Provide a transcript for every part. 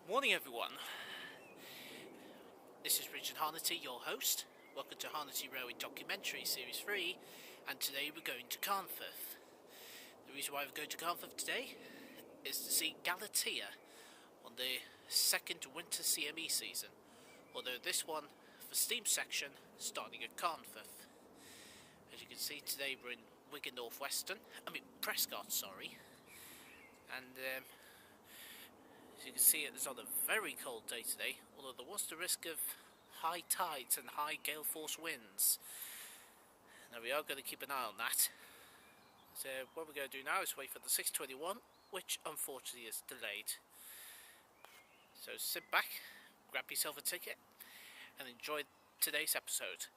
Morning everyone, this is Richard Harnety, your host. Welcome to Harnety Railway Documentary Series 3, and today we're going to Carnforth. The reason why we're going to Carnforth today is to see Galatea on the second winter CME season, although this one for steam section starting at Carnforth. As you can see, today we're in Wigan North Western, Prescot, sorry, and as you can see, it's on a very cold day today, although there was the risk of high tides and high gale force winds. Now we are going to keep an eye on that. So what we're going to do now is wait for the 6:21, which unfortunately is delayed. So sit back, grab yourself a ticket, and enjoy today's episode.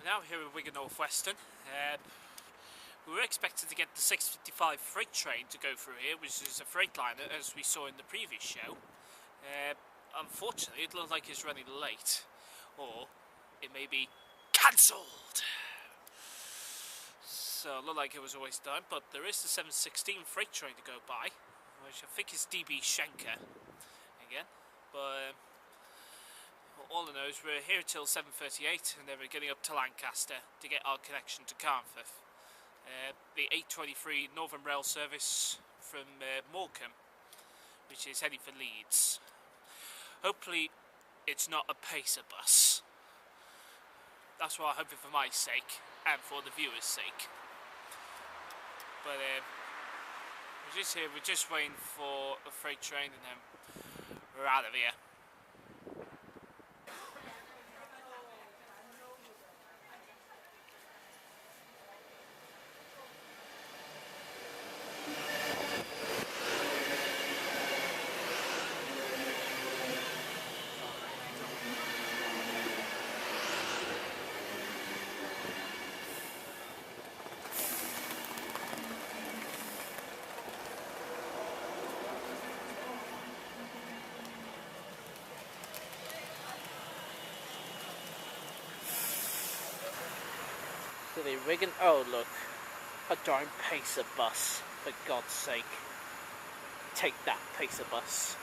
Now here at Wigan North Western, we were expected to get the 6:55 freight train to go through here, which is a freightliner as we saw in the previous show. Unfortunately, it looks like it's running late, or it may be cancelled. So it looked like it was a waste of time, but there is the 7:16 freight train to go by, which I think is DB Schenker again, but all I know is we're here till 7:38 and then we're getting up to Lancaster to get our connection to Carnforth. The 8:23 Northern Rail service from Morecambe, which is heading for Leeds. Hopefully it's not a pacer bus. That's what I'm hoping for my sake and for the viewers' sake. But we're just here, we're just waiting for a freight train and then we're out of here. So the Wigan, oh look, a darn pacer bus, for God's sake. Take that, pacer bus.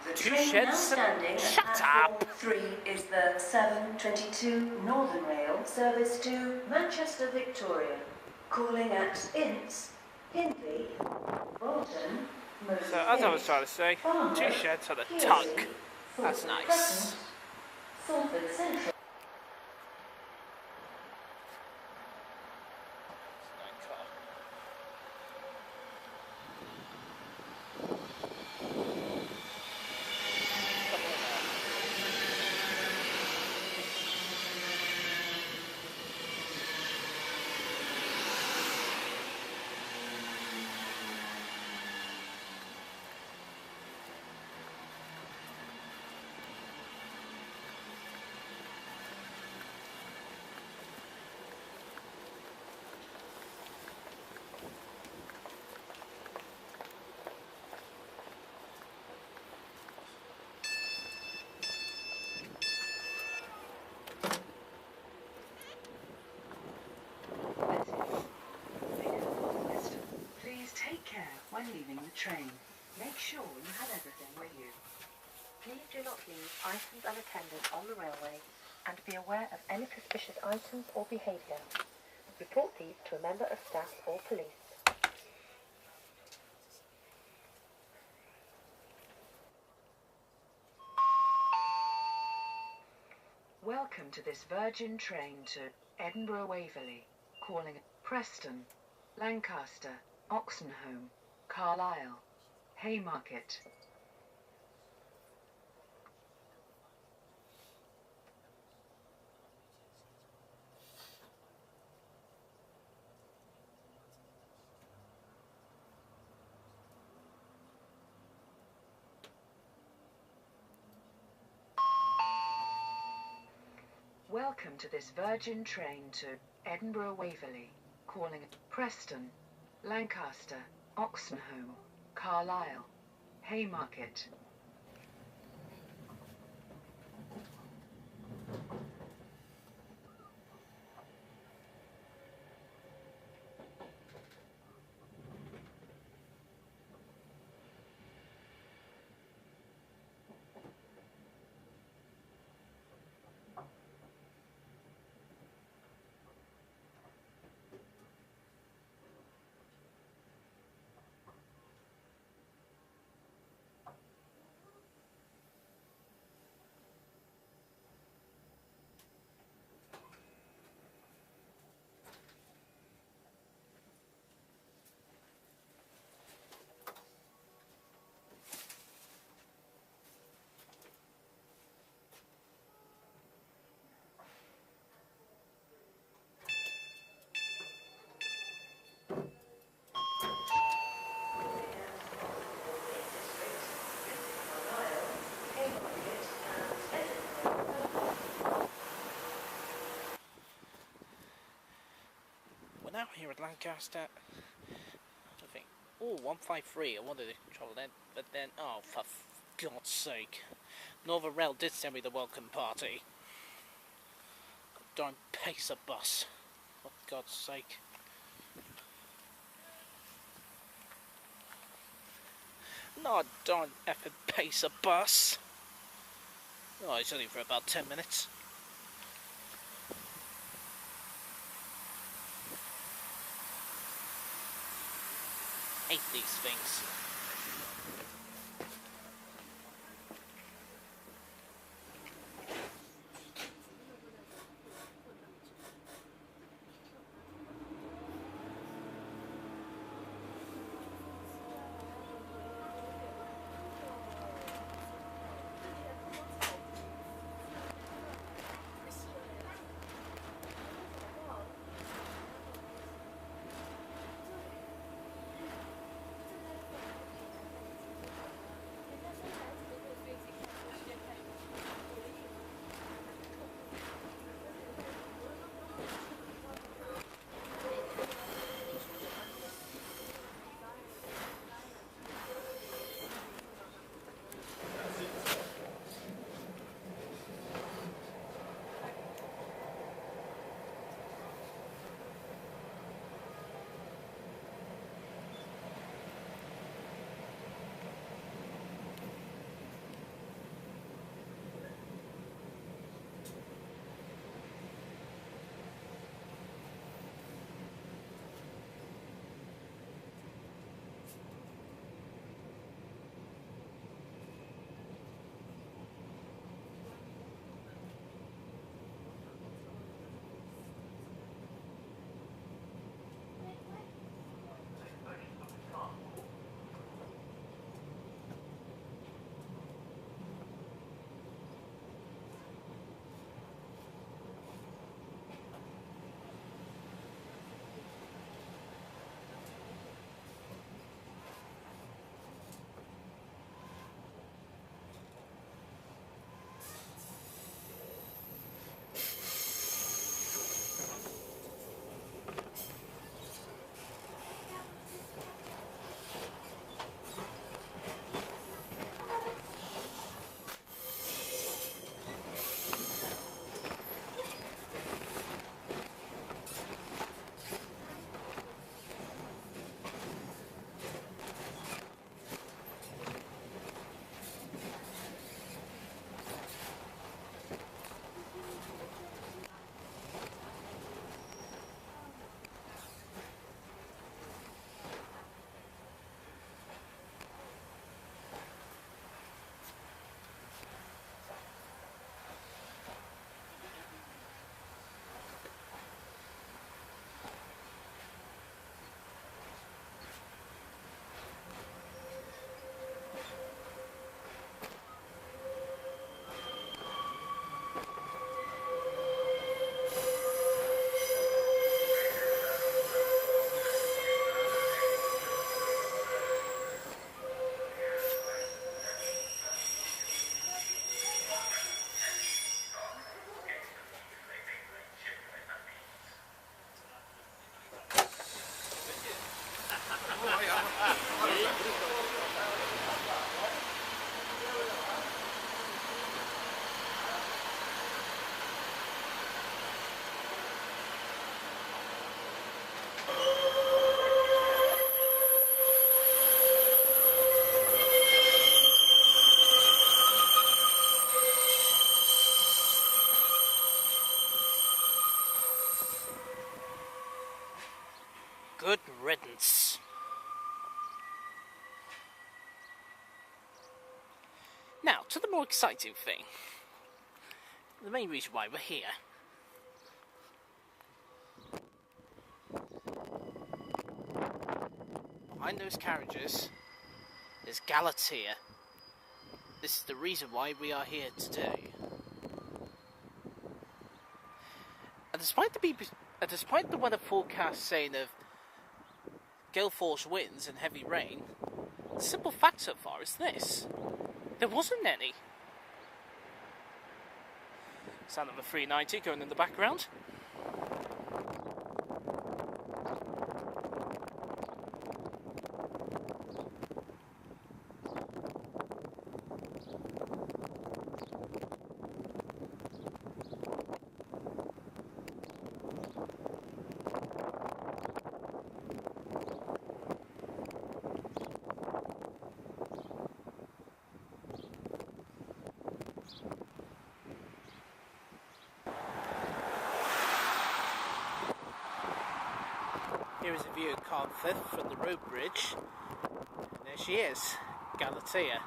The train now standing Shut at up! 3 is the 7:22 Northern Rail service to Manchester Victoria, calling at Ince, Hindley, Bolton, So as I was trying to say, two sheds had a tuck. That's nice. Salford Central. the train, make sure you have everything with you. Please do not leave items unattended on the railway and be aware of any suspicious items or behaviour. Report these to a member of staff or police. Welcome to this Virgin train to Edinburgh Waverley, calling at Preston, Lancaster, Oxenholme, Carlisle, Haymarket. Welcome to this Virgin train to Edinburgh Waverley, calling at Preston, Lancaster, Oxenholme, Carlisle, Haymarket. We're now here at Lancaster. I think, oh, 153, I wanted to control that, but then, oh, for God's sake. Northern Rail did send me the welcome party. Darn pacer bus, for God's sake. Not a darn effing pacer bus. Oh, it's only for about 10 minutes. Hate these things. events. Now, to the more exciting thing. The main reason why we're here. Behind those carriages is Galatea. This is the reason why we are here today. And despite the weather forecast saying of gale force winds and heavy rain, the simple fact so far is this: there wasn't any. Sound of a 390 going in the background. Here is a view of Carnforth from the road bridge, and there she is, Galatea.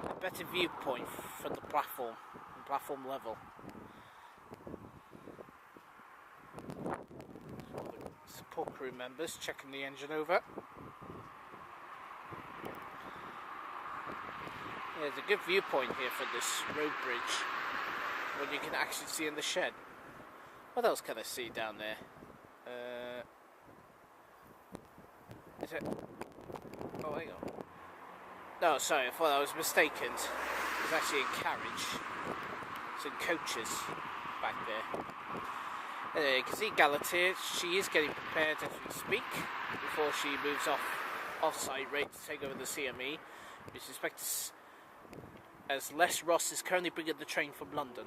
A better viewpoint from the platform level. Support crew members checking the engine over. There's a good viewpoint here from this road bridge, what you can actually see in the shed. What else can I see down there? Is it? Oh, hang on. No, sorry, I thought I was mistaken. It's actually a carriage. Some coaches back there. You can see Galatea. She is getting prepared as we speak before she moves off-site, ready to take over the CME. We suspect as Les Ross is currently bringing the train from London.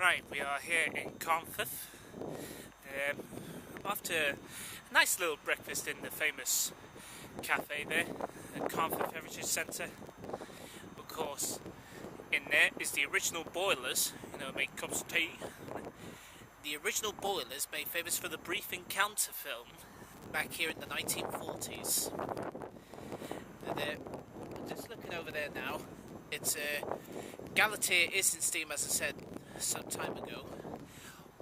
Right, we are here in Carnforth after a nice little breakfast in the famous cafe there at Carnforth Heritage Centre. Of course, in there is the original boilers, make cups of tea. The original boilers made famous for the Brief Encounter film back here in the 1940s. Just looking over there now, it's Galatea is in steam, as I said some time ago.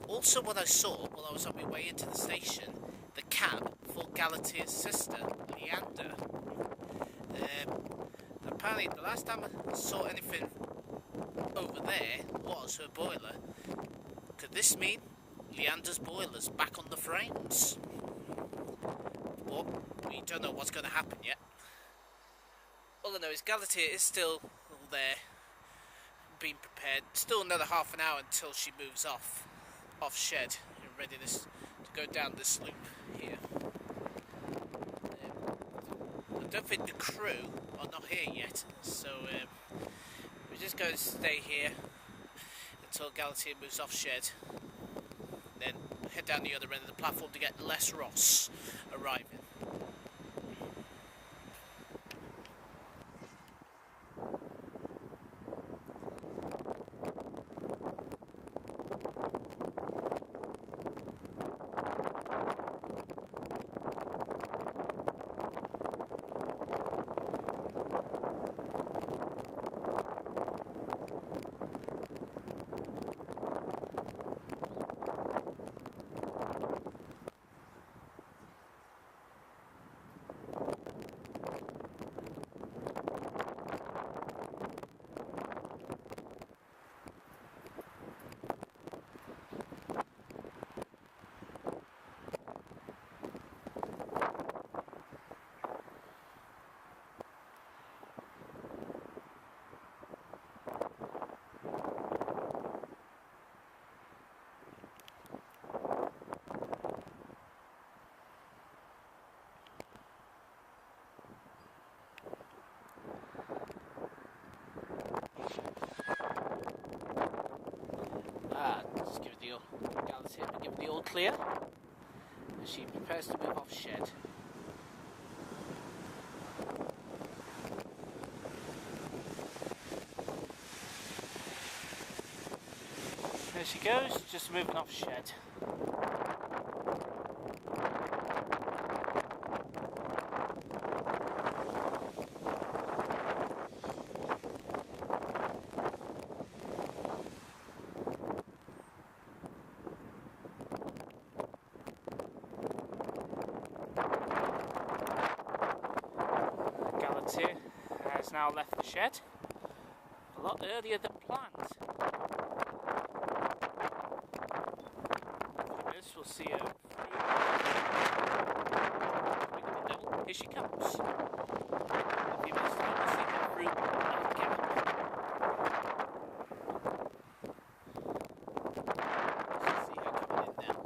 Also, what I saw while I was on my way into the station, the cab for Galatea's sister, Leander. Apparently, the last time I saw anything over there was her boiler. Could this mean Leander's boiler's back on the frames? Well, we don't know what's going to happen yet. All I know is Galatea is still there, being prepared. Still another half an hour until she moves off shed in readiness to go down this loop here. I don't think the crew are not here yet, so we're just going to stay here until Galatea moves off shed, then head down the other end of the platform to get Les Ross arriving. Just give it the all clear as she prepares to move off shed. There she goes, just moving off shed. Galatea has now left the shed a lot earlier than planned. This we'll see her through. Here she comes. A few minutes time we'll see her through that gap. Let's see her coming in now.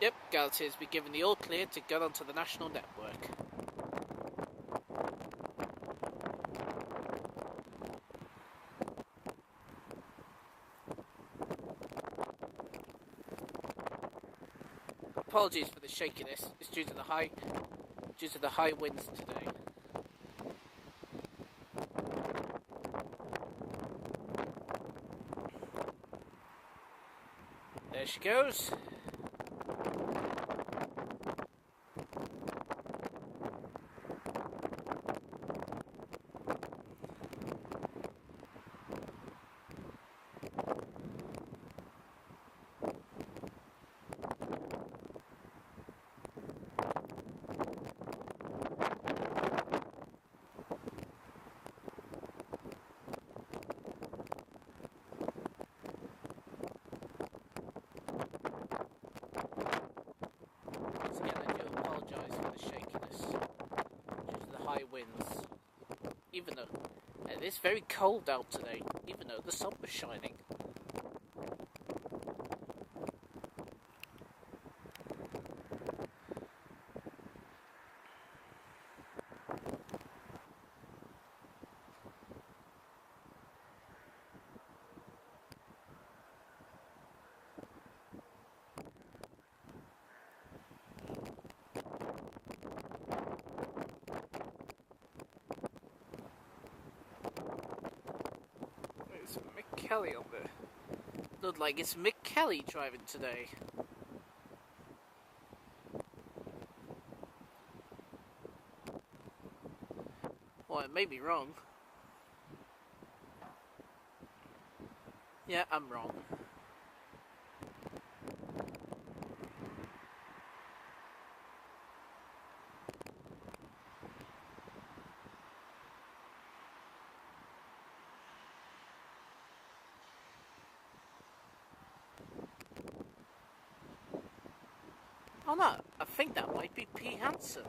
Yep, Galatea has been given the all clear to go onto the national network. Apologies for the shakiness. It's due to the high winds today. There she goes. Winds, even though it is very cold out today, even though the sun was shining. Kelly on there. Look like it's Mick Kelly driving today. Well, it may be wrong. Yeah, I'm wrong. Oh no, I think that might be P. Hansen.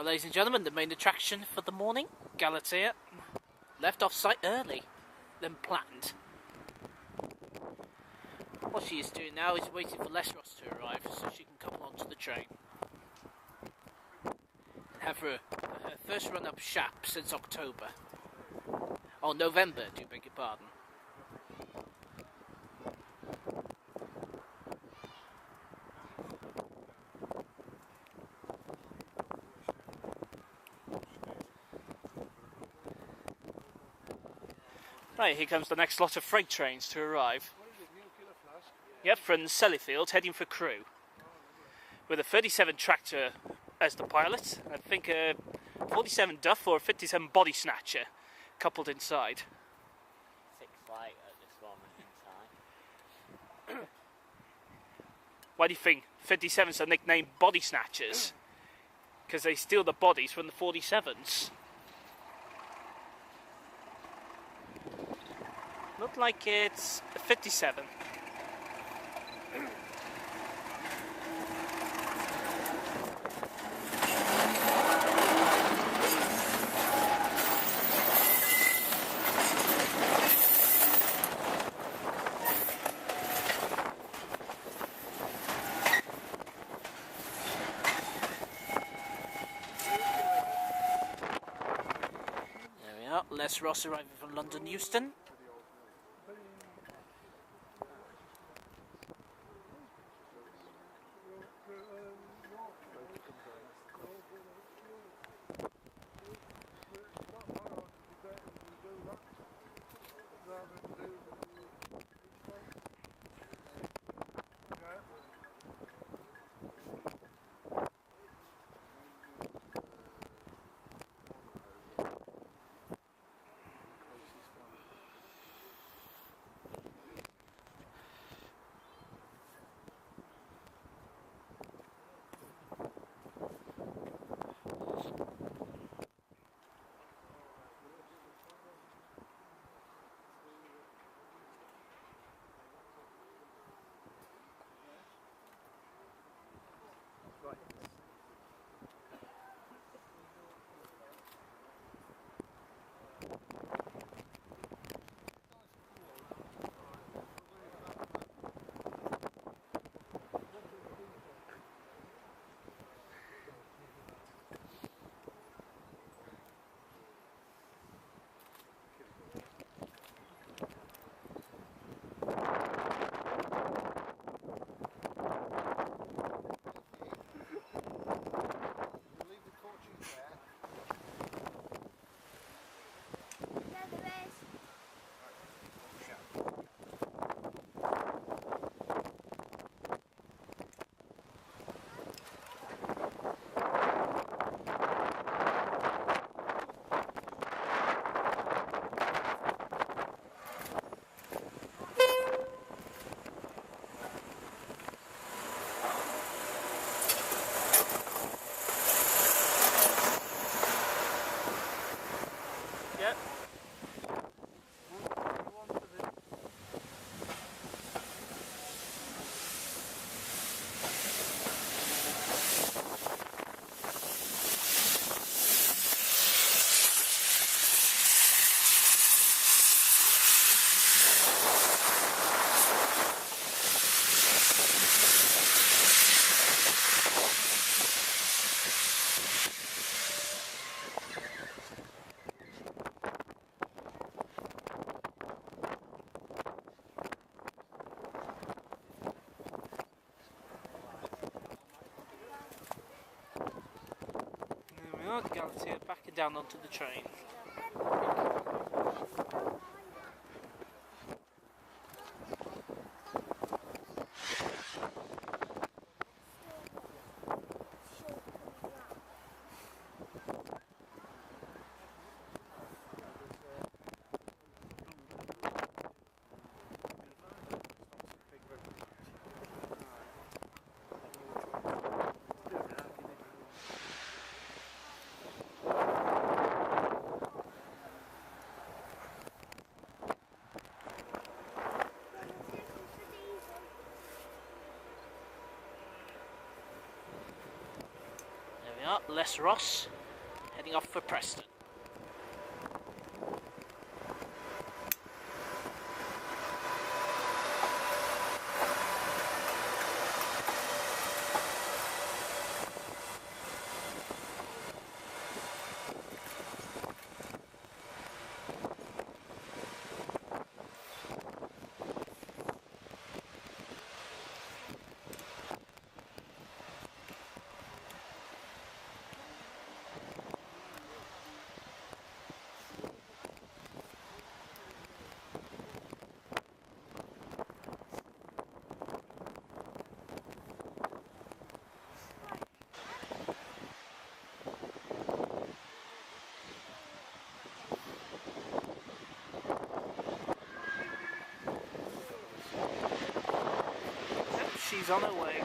Ladies and gentlemen, the main attraction for the morning, Galatea, left off site early than planned. What she is doing now is waiting for Les Ross to arrive so she can couple onto the train. Have her first run up Shap since October. Oh, November, do beg your pardon. Right, here comes the next lot of freight trains to arrive. Yep, from Sellafield, heading for Crewe. With a 37 tractor as the pilot, I think a 47 Duff or a 57 body snatcher coupled inside. 6 light at this moment in time. Why do you think 57s are nicknamed body snatchers? Because they steal the bodies from the 47s. Look like it's a 57. There we are, Les Ross arriving from London Euston. Oh, Galatea backing down onto the train. Les Ross heading off for Preston. She's on her way.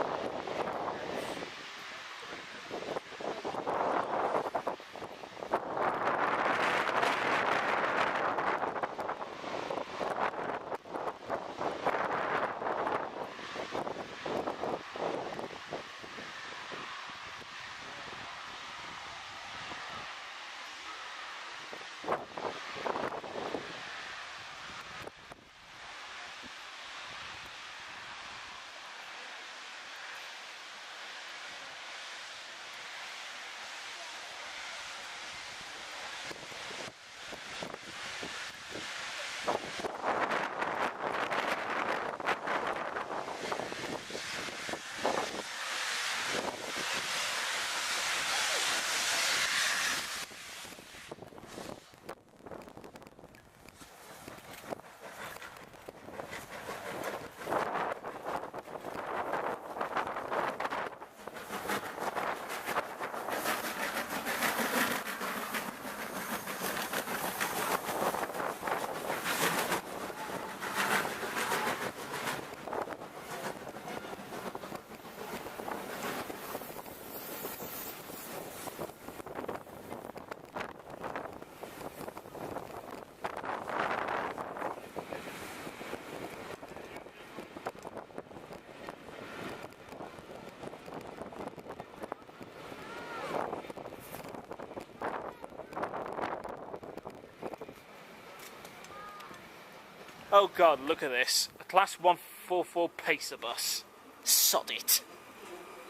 Oh god, look at this. A Class 144 Pacer bus. Sod it.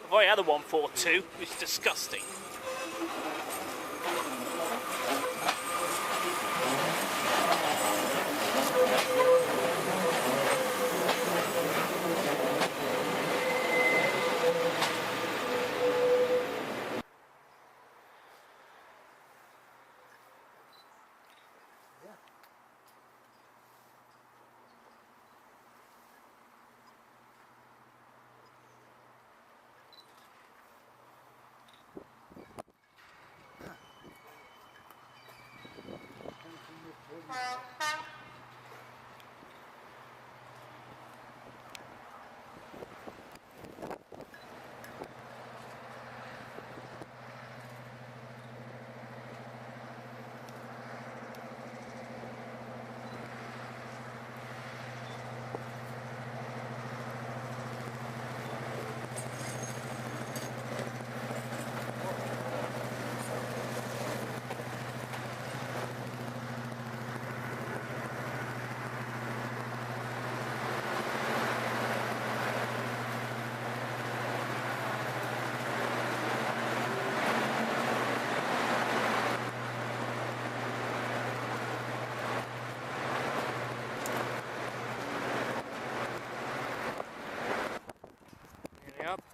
If I had a 142, it's disgusting.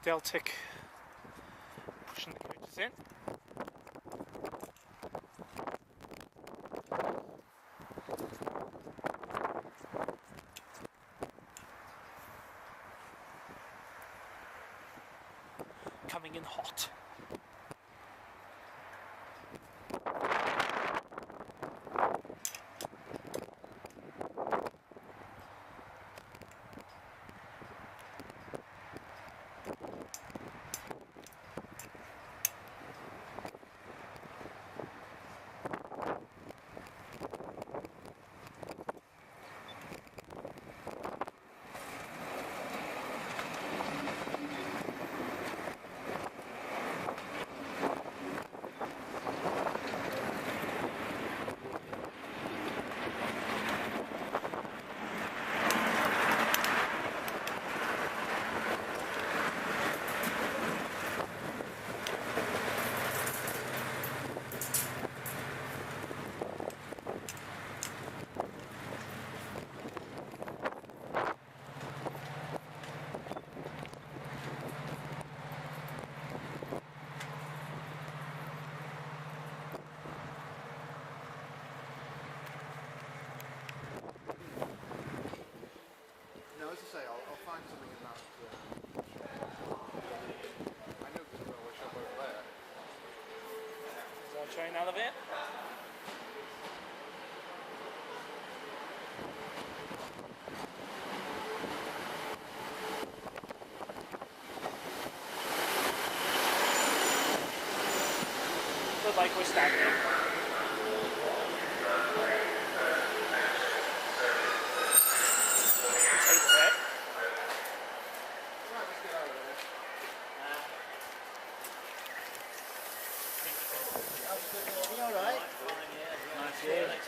Deltic pushing the coaches in. coming in hot. As I say, I'll find something in that. I know there's a railway shop over there. Is there a train out of it? Looks like we're standing.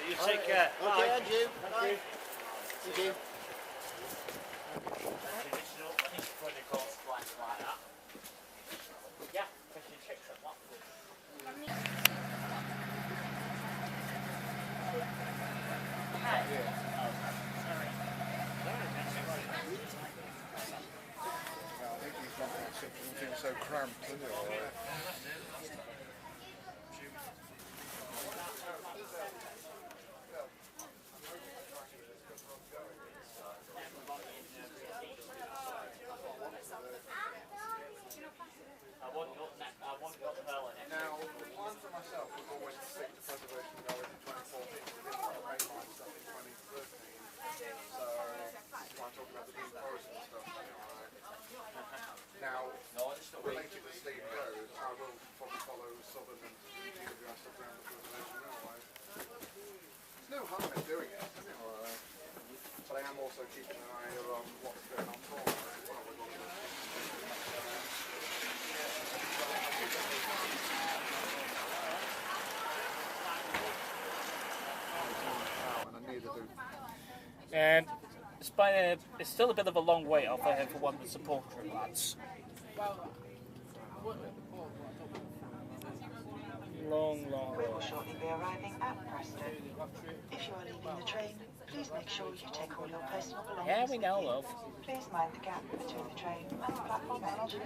You take care. Okay, and you. Thank you. Thank you. Yeah, because you check them up. I think he's not going to feel so cramped, isn't it? Now, the plan for myself was always to stick to preservation going to 2014. We did a lot of mainline stuff in 2013. So, I'm talking about the New Forest and stuff. Now, related to Steve goes, I will probably follow Southern and GWI stuff around the preservation railway. There's no harm in doing it, but I am also keeping an eye on what's going on for me as well. And it's still a bit of a long way off ahead for one of the support crew lads. Long We will shortly be arriving at Preston. If you are leaving the train, please make sure you take all your personal belongings. Yeah, we know, with you. love. Please mind the gap between the train and the platform edge.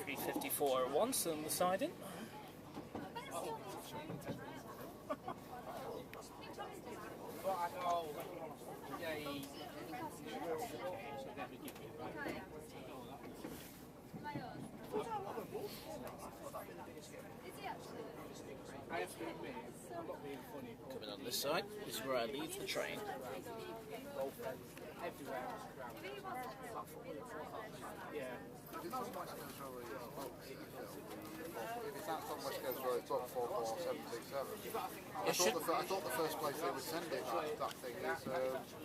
354.01 still on the siding. Coming on this side, this is where I leave the train. I thought the first place they would send it, that thing,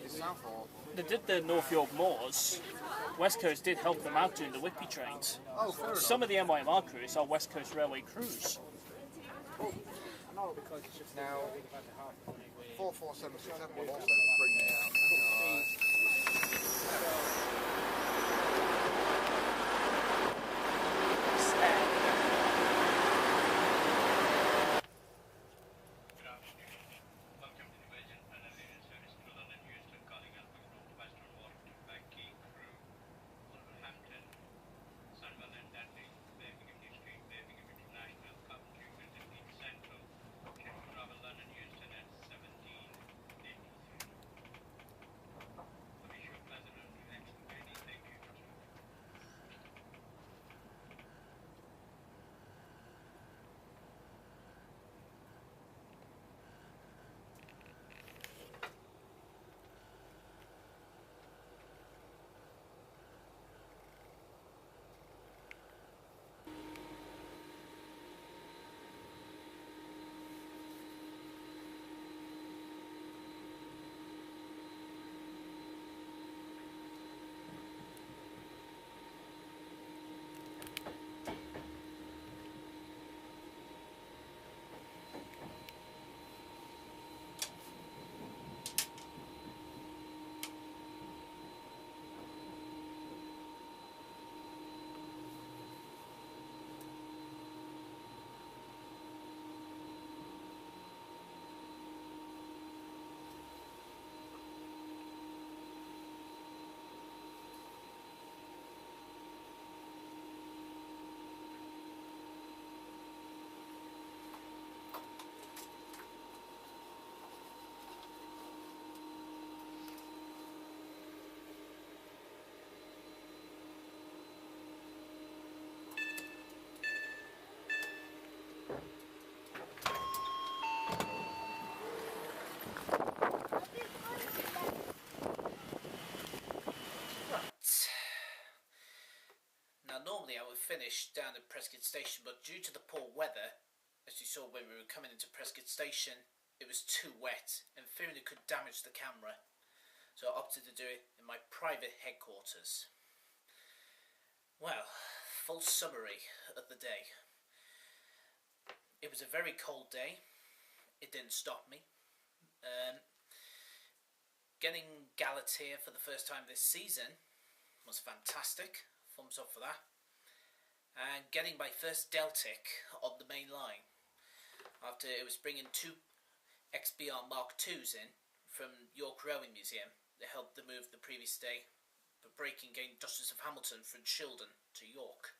is Southall. They did the North York Moors. West Coast did help them out doing the Whippy trains. Oh, fair enough. Some of the MYMR crews are West Coast Railway crews. Now, 44767 will also bring me out. Welcome to the Wigan service to London, Houston, Carlisle, Wigan North Western, Waterton, Becky, Crewe, Wolverhampton, Sunderland, Deltic, Birmingham New Street, Birmingham International, Coventry, Milton Keynes Central, Sheffield, London, Houston at 1783. finished down at Prescot Station, but due to the poor weather, as you saw when we were coming into Prescot Station, it was too wet, and fearing it could damage the camera, so I opted to do it in my private headquarters. Well, full summary of the day. It was a very cold day. It didn't stop me. Getting Galatea for the first time this season was fantastic. Thumbs up for that. And getting my first Deltic on the main line after it was bringing 2 XBR Mark IIs in from York Rowing Museum. They helped the move the previous day, but breaking game Duchess of Hamilton from Shildon to York.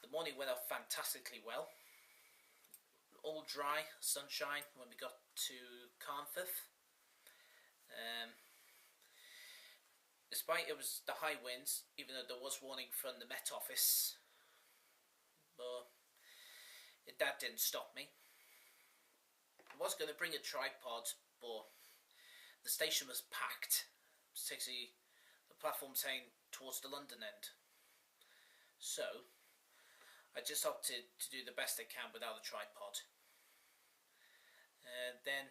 The morning went off fantastically well. All dry, sunshine when we got to Carnforth. Despite it was the high winds, even though there was warning from the Met Office, but that didn't stop me. I was going to bring a tripod, but the station was packed, particularly the platform saying towards the London end. So I just opted to do the best I can without a tripod. Then,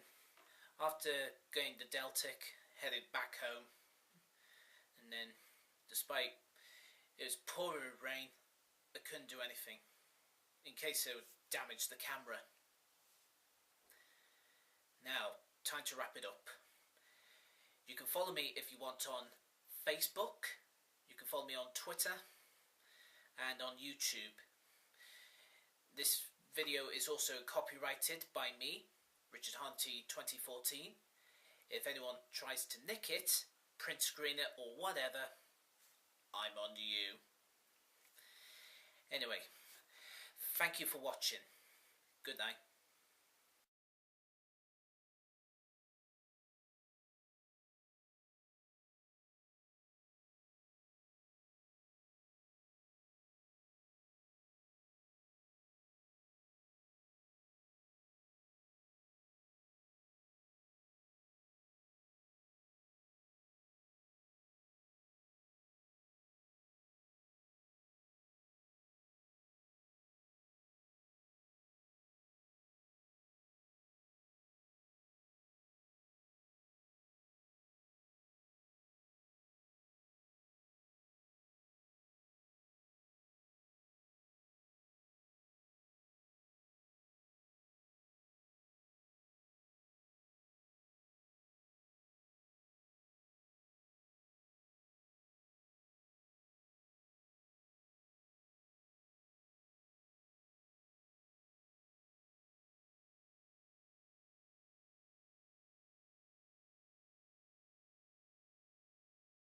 after going to Deltic, headed back home, and then, despite it was pouring rain, I couldn't do anything, in case it would damage the camera. Now, time to wrap it up. You can follow me if you want on Facebook, you can follow me on Twitter, and on YouTube. This video is also copyrighted by me, Richard Hunty 2014. If anyone tries to nick it, print screen it or whatever, I'm on to you. Anyway, thank you for watching. Good night.